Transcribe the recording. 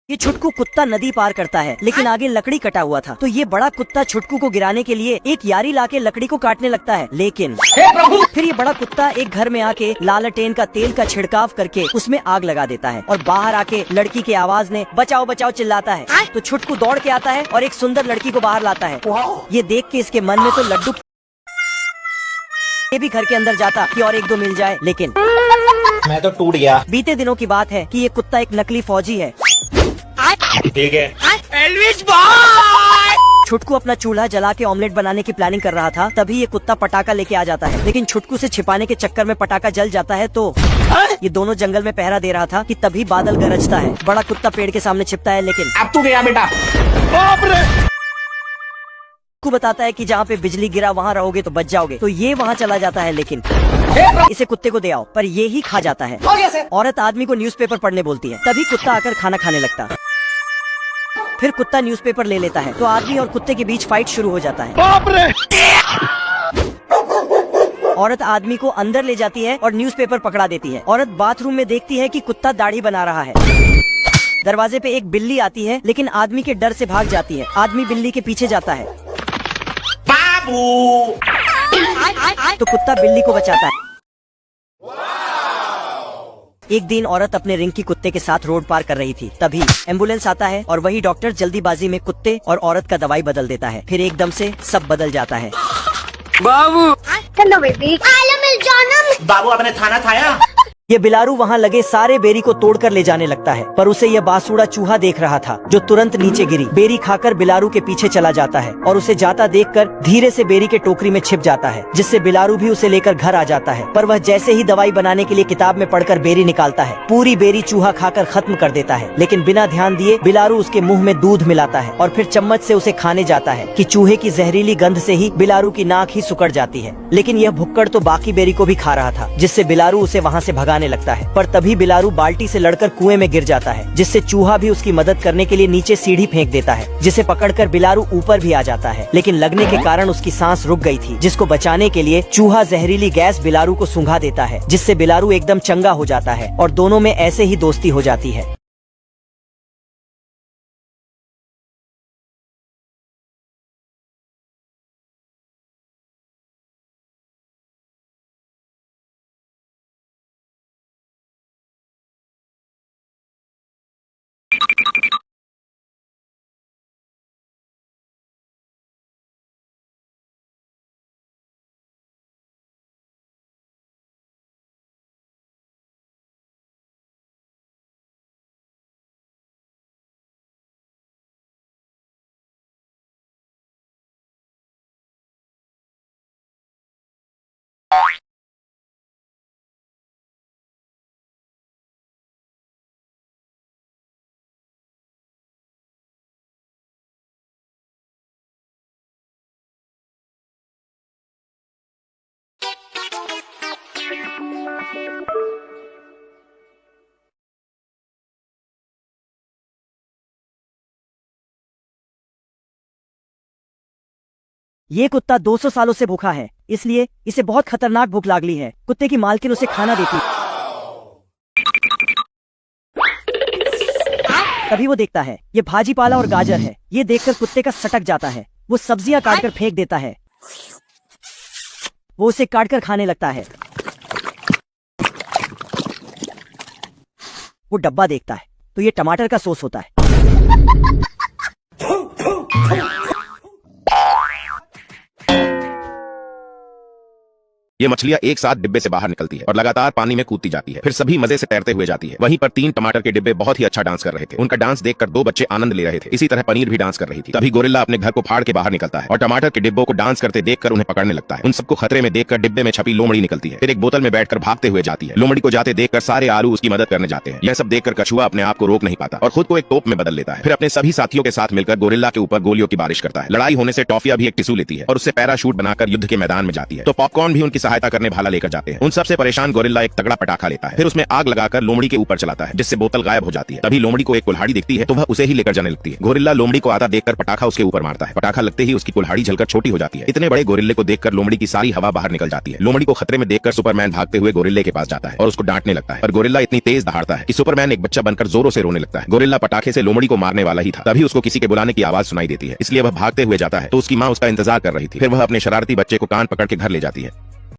ये छुटकू कुत्ता नदी पार करता है, लेकिन आगे लकड़ी कटा हुआ था। तो ये बड़ा कुत्ता छुटकू को गिराने के लिए एक यारी लाके लकड़ी को काटने लगता है, लेकिन फिर ये बड़ा कुत्ता एक घर में आके लालटेन का तेल का छिड़काव करके उसमें आग लगा देता है और बाहर आके लड़की की आवाज ने बचाओ बचाओ चिल्लाता है। तो छुटकू दौड़ के आता है और एक सुंदर लड़की को बाहर लाता है। ये देख के इसके मन में तो लड्डू ये भी घर के अंदर जाता कि और एक दो मिल जाए, लेकिन मैं तो टूट गया। बीते दिनों की बात है कि ये कुत्ता एक नकली फौजी है। ठीक है। एल्विस भाई! छुटकू अपना चूल्हा जला के ऑमलेट बनाने की प्लानिंग कर रहा था, तभी ये कुत्ता पटाखा लेके आ जाता है, लेकिन छुटकू से छिपाने के चक्कर में पटाखा जल जाता है। तो ये दोनों जंगल में पहरा दे रहा था कि तभी बादल गरजता है। बड़ा कुत्ता पेड़ के सामने छिपता है, लेकिन अब तू गया बेटा। बाप रे! को बताता है कि जहाँ पे बिजली गिरा वहाँ रहोगे तो बच जाओगे। तो ये वहाँ चला जाता है, लेकिन इसे कुत्ते को दे आओ, पर ये ही खा जाता है। औरत आदमी को न्यूज़पेपर पढ़ने बोलती है, तभी कुत्ता आकर खाना खाने लगता है। फिर कुत्ता न्यूज़पेपर ले लेता है, तो आदमी और कुत्ते के बीच फाइट शुरू हो जाता है। बाप रे! औरत आदमी को अंदर ले जाती है और न्यूज़पेपर पकड़ा देती है। औरत बाथरूम में देखती है कि कुत्ता दाढ़ी बना रहा है। दरवाजे पे एक बिल्ली आती है, लेकिन आदमी के डर से भाग जाती है। आदमी बिल्ली के पीछे जाता है, बाबू। तो कुत्ता बिल्ली को बचाता है। एक दिन औरत अपने रिंकी कुत्ते के साथ रोड पार कर रही थी, तभी एम्बुलेंस आता है और वही डॉक्टर जल्दीबाजी में कुत्ते और औरत का दवाई बदल देता है। फिर एकदम से सब बदल जाता है। बाबू! चलो बेबी, आलम मिल जानम। बाबू आपने खाना खाया? ये बिलारू वहाँ लगे सारे बेरी को तोड़कर ले जाने लगता है, पर उसे यह बासूड़ा चूहा देख रहा था, जो तुरंत नीचे गिरी। बेरी खाकर बिलारू के पीछे चला जाता है और उसे जाता देखकर धीरे से बेरी के टोकरी में छिप जाता है, जिससे बिलारू भी उसे लेकर घर आ जाता है। पर वह जैसे ही दवाई बनाने के लिए किताब में पढ़कर बेरी निकालता है, पूरी बेरी चूहा खाकर खत्म कर देता है। लेकिन बिना ध्यान दिए बिलारू उसके मुंह में दूध मिलाता है और फिर चम्मच से उसे खाने जाता है कि चूहे की जहरीली गंध से ही बिलारू की नाक ही सुकड़ जाती है। लेकिन यह भुक्कड़ तो बाकी बेरी को भी खा रहा था, जिससे बिलारू उसे वहाँ से भगाने लगता है। पर तभी बिलारू बाल्टी से लड़कर कुएं में गिर जाता है, जिससे चूहा भी उसकी मदद करने के लिए नीचे सीढ़ी फेंक देता है, जिसे पकड़कर बिलारू ऊपर भी आ जाता है। लेकिन लगने के कारण उसकी सांस रुक गई थी, जिसको बचाने के लिए चूहा जहरीली गैस बिलारू को सूंघा देता है, जिससे बिलारू एकदम चंगा हो जाता है और दोनों में ऐसे ही दोस्ती हो जाती है। ये कुत्ता 200 सालों से भूखा है, इसलिए इसे बहुत खतरनाक भूख लागली है। कुत्ते की मालकिन उसे खाना देती है। तभी वो देखता है ये भाजी पाला और गाजर है। ये देखकर कुत्ते का सटक जाता है। वो सब्जियां काटकर फेंक देता है। वो उसे काटकर खाने लगता है। वो डब्बा देखता है तो ये टमाटर का सॉस होता है। ये मछलियां एक साथ डिब्बे से बाहर निकलती है और लगातार पानी में कूदती जाती है, फिर सभी मजे से तैरते हुए जाती है। वहीं पर 3 टमाटर के डिब्बे बहुत ही अच्छा डांस कर रहे थे। उनका डांस देखकर 2 बच्चे आनंद ले रहे थे। इसी तरह पनीर भी डांस कर रही थी। तभी गोरिल्ला अपने घर को फाड़ के बाहर निकलता है और टमाटर के डिब्बों को डांस करते देखकर उन्हें पकड़ने लगता है। उन सबको खतरे में देखकर डिब्बे में छपी लोमड़ी निकलती है, फिर एक बोतल में बैठकर भागते हुए जाती है। लोमड़ी को जाते देखकर सारे आलू उसकी मदद करने जाते हैं। यह सब देखकर कछुआ अपने आप को रोक नहीं पाता और खुद को एक तोप में बदल लेता है। फिर अपने सभी साथियों के साथ मिलकर गोरिल्ला के ऊपर गोलियों की बारिश करता है। लड़ाई होने से टॉफिया भी एक टिश्यू लेती है और उससे पैराशूट बनाकर युद्ध के मैदान में जाती है। तो पॉपकॉर्न भी उनकी सहायता करने भाला लेकर जाते हैं। उन सबसे परेशान गोरिल्ला एक तगड़ा पटाखा लेता है, फिर उसमें आग लगाकर लोमड़ी के ऊपर चलाता है, जिससे बोतल गायब हो जाती है। तभी लोमड़ी को एक कुल्हाड़ी दिखती है तो वह उसे ही लेकर जाने लगती है। गोरिल्ला लोमड़ी को आता देखकर पटाखा उसके ऊपर मारता है। पटाखा लगते ही उसकी कुल्हाड़ी जलकर छोटी हो जाती है। इतने बड़े गोरिल्ले को देखकर लोमड़ी की सारी हवा बाहर निकल जाती है। लोमड़ी को खतरे में देखकर सुपरमैन भागते हुए गोरिल्ले के पास जाता है और उसको डांटने लगता है, पर गोरिल्ला इतनी तेज दहाड़ता है कि सुपरमैन एक बच्चा बनकर जोरों से रोने लगता है। गोरिल्ला पटाखे से लोमड़ी को मारने वाला ही था, तभी उसको किसी के बुलाने की आवाज सुनाई देती है, इसलिए वह भागते हुए जाता है तो उसकी माँ उसका इंतजार कर रही थी। फिर वह अपने शरारती बच्चे को कान पकड़ के घर ले जाती है।